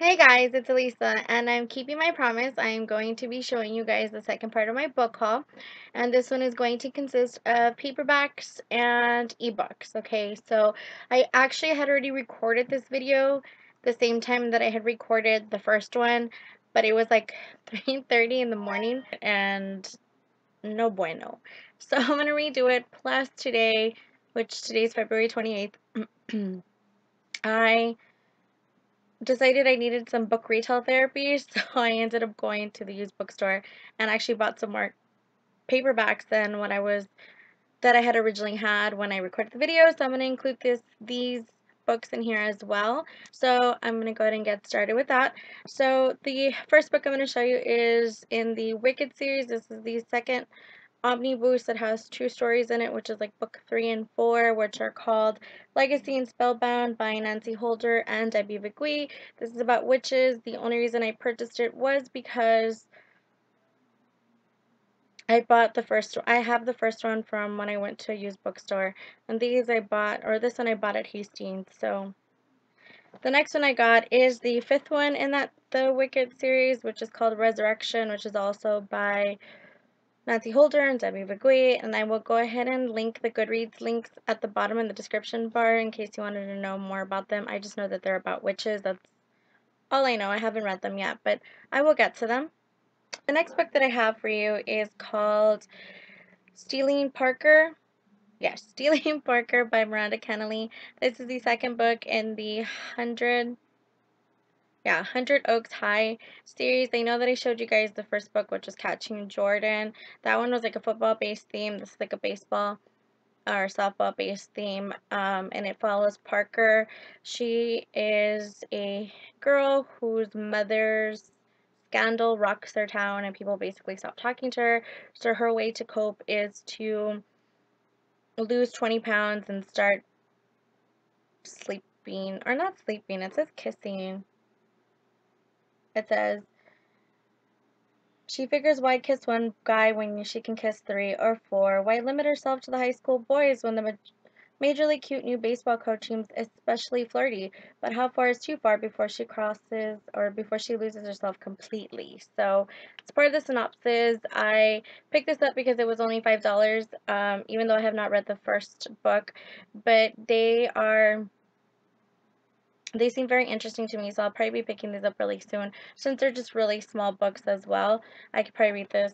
Hey guys, it's Elisa, and I'm keeping my promise. I am going to be showing you guys the second part of my book haul, and this one is going to consist of paperbacks and ebooks. Okay, so I actually had already recorded this video the same time that I had recorded the first one, but it was like 3:30 in the morning, and no bueno. So I'm gonna redo it. Plus today, which today's February 28th, I decided I needed some book retail therapy, so I ended up going to the used bookstore and actually bought some more paperbacks than what I had originally had when I recorded the video. So I'm going to include these books in here as well. So I'm going to go ahead and get started with that. So the first book I'm going to show you is in the Wicked series. This is the second omnibus that has two stories in it, which is like book 3 and 4, which are called Legacy and Spellbound by Nancy Holder and Debbie Vigui. This is about witches. The only reason I purchased it was because I have the first one from when I went to a used bookstore, and this one I bought at Hastings. So the next one I got is the fifth one in the Wicked series, which is called Resurrection, which is also by Nancy Holder and Debbie Vigui, and I will go ahead and link the Goodreads links at the bottom in the description bar in case you wanted to know more about them. I just know that they're about witches. That's all I know. I haven't read them yet, but I will get to them. The next book that I have for you is called Stealing Parker. Yes, Stealing Parker by Miranda Kennelly. This is the second book in the 100 Oaks High series. I know that I showed you guys the first book, which was Catching Jordan. That one was like a football-based theme. This is like a baseball or softball-based theme, and it follows Parker. She is a girl whose mother's scandal rocks their town, and people basically stop talking to her. So her way to cope is to lose 20 pounds and start sleeping, or not sleeping, it says kissing. It says she figures why kiss one guy when she can kiss 3 or 4? Why limit herself to the high school boys when the majorly cute new baseball coach seems especially flirty? But how far is too far before she before she loses herself completely? So it's part of the synopsis. I picked this up because it was only $5, even though I have not read the first book, but they seem very interesting to me, so I'll probably be picking these up really soon. Since they're just really small books as well, I could probably read this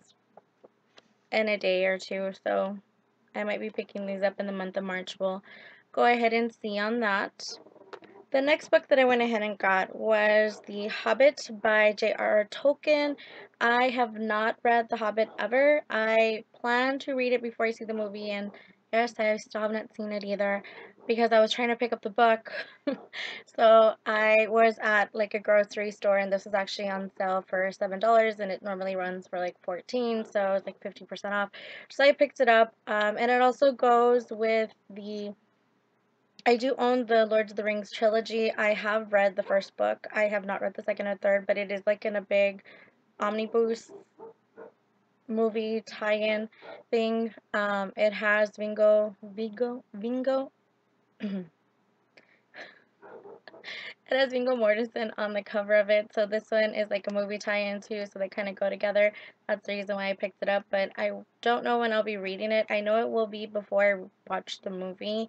in a day or two, so I might be picking these up in the month of March. We'll go ahead and see on that. The next book that I went ahead and got was The Hobbit by J.R.R. Tolkien. I have not read The Hobbit ever. I plan to read it before I see the movie, and yes, I still haven't seen it either because I was trying to pick up the book. So I was at like a grocery store, and this was actually on sale for $7, and it normally runs for like 14, so it's like 50% off. So I picked it up, and it also goes with I do own the Lord of the Rings trilogy. I have read the first book. I have not read the second or third, but it is like in a big omnibus movie tie-in thing. It has Vingo. It has Viggo Mortensen on the cover of it, so this one is like a movie tie-in too, so they kind of go together. That's the reason why I picked it up, but I don't know when I'll be reading it. I know it will be before I watch the movie.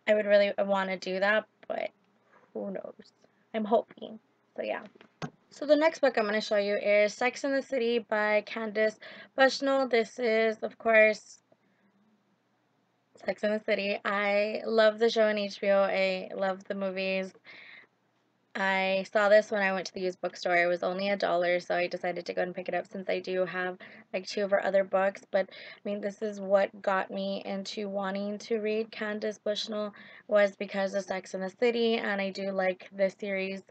I would really want to do that, but who knows? I'm hoping. So yeah. So the next book I'm going to show you is Sex and the City by Candace Bushnell. This is, of course, Sex and the City. I love the show on HBO. I love the movies. I saw this when I went to the used bookstore. It was only $1, so I decided to go and pick it up since I do have like 2 of her other books. But I mean, this is what got me into wanting to read Candace Bushnell, was because of Sex and the City, and I do like this series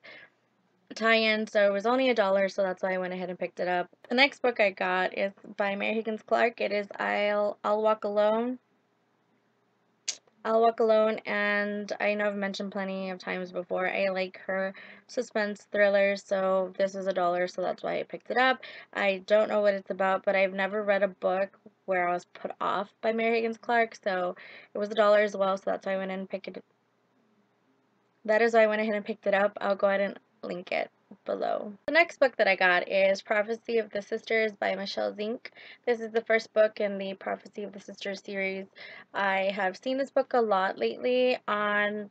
tie-in, so it was only $1, so that's why I went ahead and picked it up. The next book I got is by Mary Higgins Clark. It is I'll Walk Alone. I'll Walk Alone, and I know I've mentioned plenty of times before, I like her suspense thrillers, so this is $1, so that's why I picked it up. I don't know what it's about, but I've never read a book where I was put off by Mary Higgins Clark, so it was $1 as well, so that's why I went in and picked it that is why I went ahead and picked it up. I'll go ahead and link it below. The next book that I got is Prophecy of the Sisters by Michelle Zink. This is the first book in the Prophecy of the Sisters series. I have seen this book a lot lately on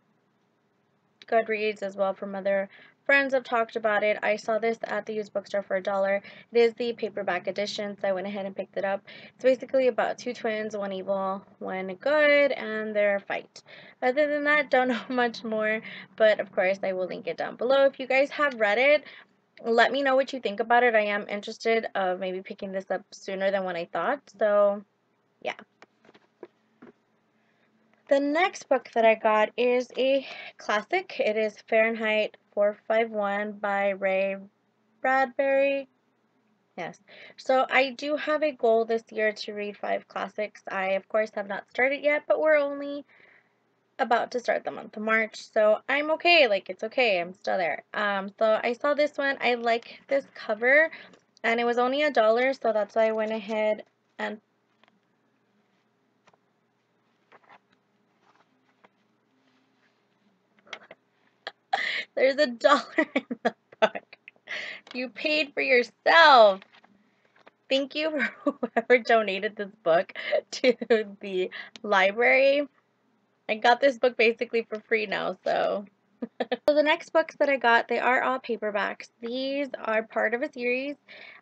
Goodreads as well from other friends have talked about it. I saw this at the used bookstore for $1. It is the paperback edition, so I went ahead and picked it up. It's basically about two twins, one evil, one good, and their fight. Other than that, don't know much more, but of course I will link it down below. If you guys have read it, let me know what you think about it. I am interested of maybe picking this up sooner than what I thought, so yeah. The next book that I got is a classic. It is Fahrenheit 451 by Ray Bradbury. Yes. So I do have a goal this year to read 5 classics. I, of course, have not started yet, but we're only about to start the month of March, so I'm okay. Like, it's okay. I'm still there. So I saw this one. I like this cover, and it was only $1, so that's why I went ahead and there's $1 in the book. You paid for yourself. Thank you for whoever donated this book to the library. I got this book basically for free now, so. So the next books that I got, they are all paperbacks. These are part of a series.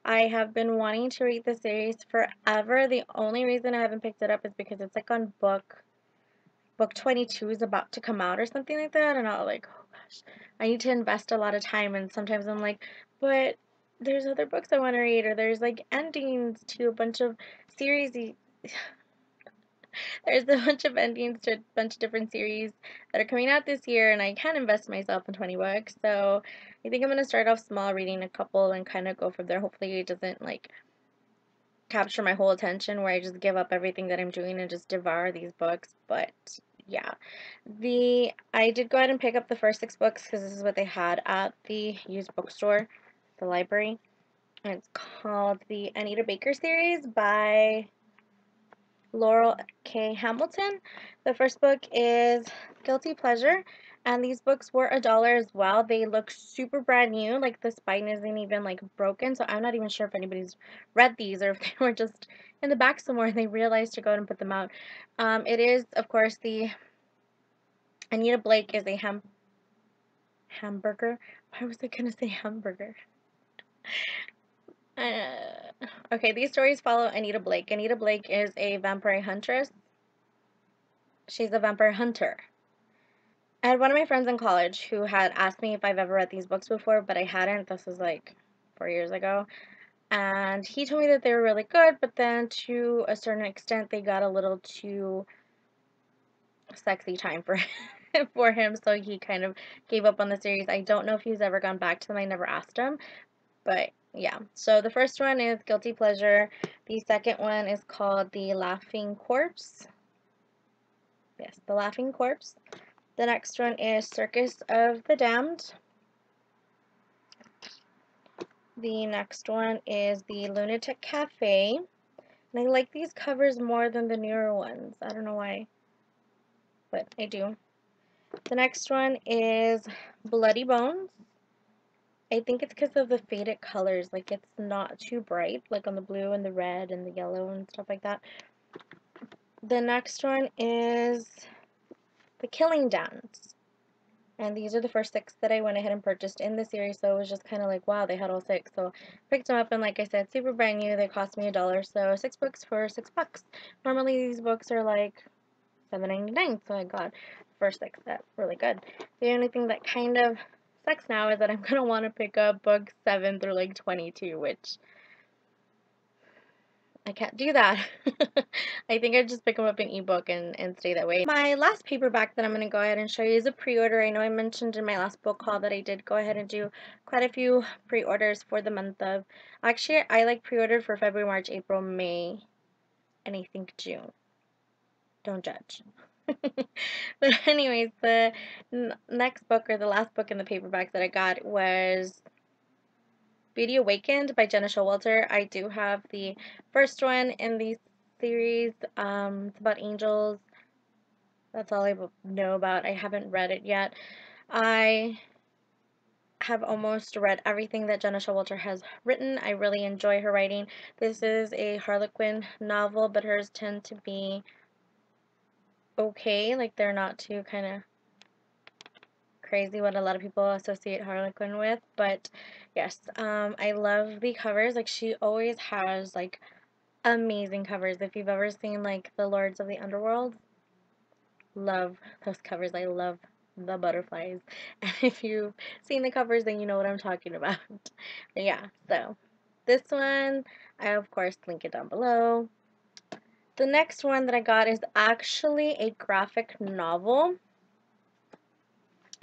I have been wanting to read the series forever. The only reason I haven't picked it up is because it's like on book 22 is about to come out or something like that, and I'm like, oh gosh, I need to invest a lot of time, and sometimes I'm like, but there's other books I want to read, or there's like endings to a bunch of series. There's a bunch of endings to a bunch of different series that are coming out this year, and I can't invest myself in 20 books, so I think I'm going to start off small, reading a couple, and kind of go from there. Hopefully it doesn't like capture my whole attention where I just give up everything that I'm doing and just devour these books, but yeah. I did go ahead and pick up the first 6 books because this is what they had at the used bookstore, the library. And it's called the Anita Baker series by Laurel K. Hamilton. The first book is Guilty Pleasure, and these books were $1 as well. They look super brand new, like the spine isn't even like broken, so I'm not even sure if anybody's read these or if they were just in the back somewhere and they realized to go ahead and put them out. It is, of course, the Anita Blake is a hamburger. Why was I gonna say hamburger? Okay, these stories follow Anita Blake. Anita Blake is a vampire huntress. She's a vampire hunter. I had one of my friends in college who had asked me if I've ever read these books before, but I hadn't. This was like 4 years ago. And he told me that they were really good, but then to a certain extent, they got a little too sexy time for for him, so he kind of gave up on the series. I don't know if he's ever gone back to them. I never asked him, but yeah. So the first one is Guilty Pleasure. The second one is called The Laughing Corpse. Yes, The Laughing Corpse. The next one is Circus of the Damned. The next one is The Lunatic Cafe. And I like these covers more than the newer ones. I don't know why, but I do. The next one is Bloody Bones. I think it's because of the faded colors. Like, it's not too bright, like on the blue and the red and the yellow and stuff like that. The next one is The Killing Dance. And these are the first 6 that I went ahead and purchased in the series, so it was just kind of like, wow, they had all 6. So picked them up, and like I said, super brand new. They cost me $1, so 6 books for $6. Normally these books are like $7.99, so I got for 6. That's really good. The only thing that kind of sucks now is that I'm gonna want to pick up books 7 through like 22, which I can't do that. I think I'd just pick them up in ebook and stay that way. My last paperback that I'm going to go ahead and show you is a pre-order. I know I mentioned in my last book haul that I did go ahead and do quite a few pre-orders for the month of, actually I like pre-ordered for February, March, April, May, and I think June. Don't judge. But anyways, the next book, or the last book in the paperback that I got, was Beauty Awakened by Jenna Showalter. I do have the first one in the series. It's about angels. That's all I know about. I haven't read it yet. I have almost read everything that Jenna Showalter has written. I really enjoy her writing. This is a Harlequin novel, but hers tend to be okay. Like, they're not too kind of crazy what a lot of people associate Harlequin with. But yes, I love the covers. Like, she always has like amazing covers. If you've ever seen like the Lords of the Underworld, love those covers. I love the butterflies. And if you've seen the covers, then you know what I'm talking about. But yeah, so this one, I of course link it down below. The next one that I got is actually a graphic novel.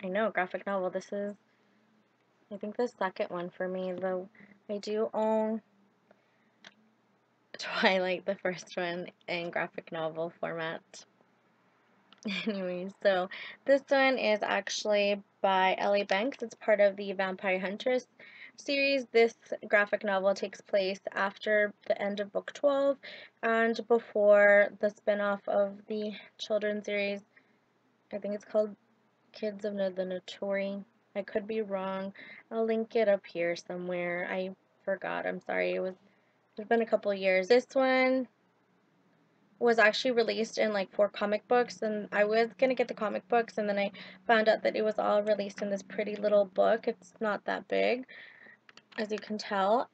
I know, graphic novel. This is, I think, the second one for me, though I do own Twilight, the first one, in graphic novel format. Anyways, so this one is actually by Ellie Banks. It's part of the Vampire Huntress series. This graphic novel takes place after the end of book 12 and before the spin-off of the children's series. I think it's called Kids of the Notori. I could be wrong. I'll link it up here somewhere. I forgot. I'm sorry. It's been a couple years. This one was actually released in like 4 comic books, and I was gonna get the comic books, and then I found out that it was all released in this pretty little book. It's not that big, as you can tell.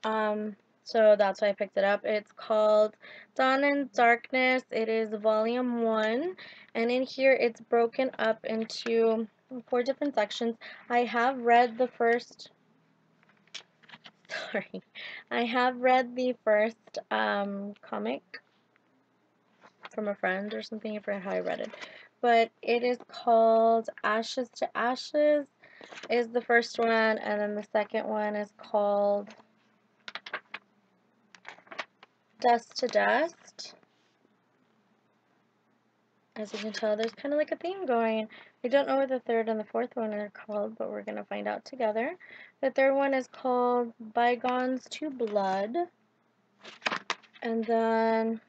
So that's why I picked it up. It's called Dawn and Darkness. It is volume 1, and in here it's broken up into 4 different sections. I have read the first sorry. I have read the first comic from a friend or something. I forgot how I read it. But it is called Ashes to Ashes is the first one, and then the second one is called Dust to Dust. As you can tell, there's kind of like a theme going. We don't know what the third and the fourth one are called, but we're going to find out together. The third one is called Bygones to Blood. And then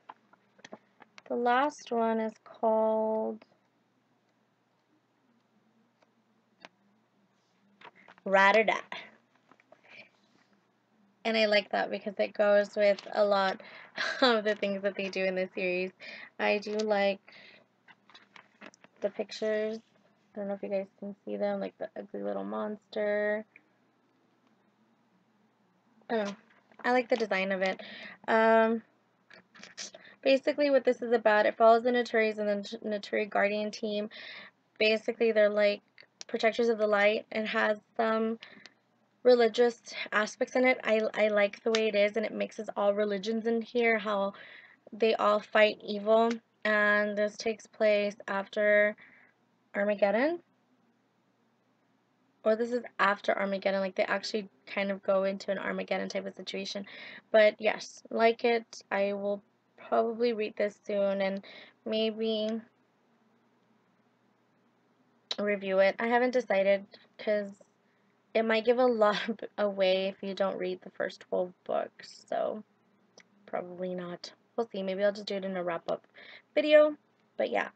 the last one is called Rat-a-da. And I like that because it goes with a lot of the things that they do in the series. I do like the pictures. I don't know if you guys can see them, like the ugly little monster. I don't know. I like the design of it. Basically what this is about, it follows the Notoris and the Notori Guardian team. Basically they're like protectors of the light. It has some religious aspects in it. I like the way it is, and it mixes all religions in here, how they all fight evil. And this takes place after Armageddon, or this is after Armageddon. Like, they actually kind of go into an Armageddon type of situation. But yes, like it. I will probably read this soon and maybe review it. I haven't decided because it might give a lot away if you don't read the first 12 books, so probably not. We'll see. Maybe I'll just do it in a wrap-up video. But yeah,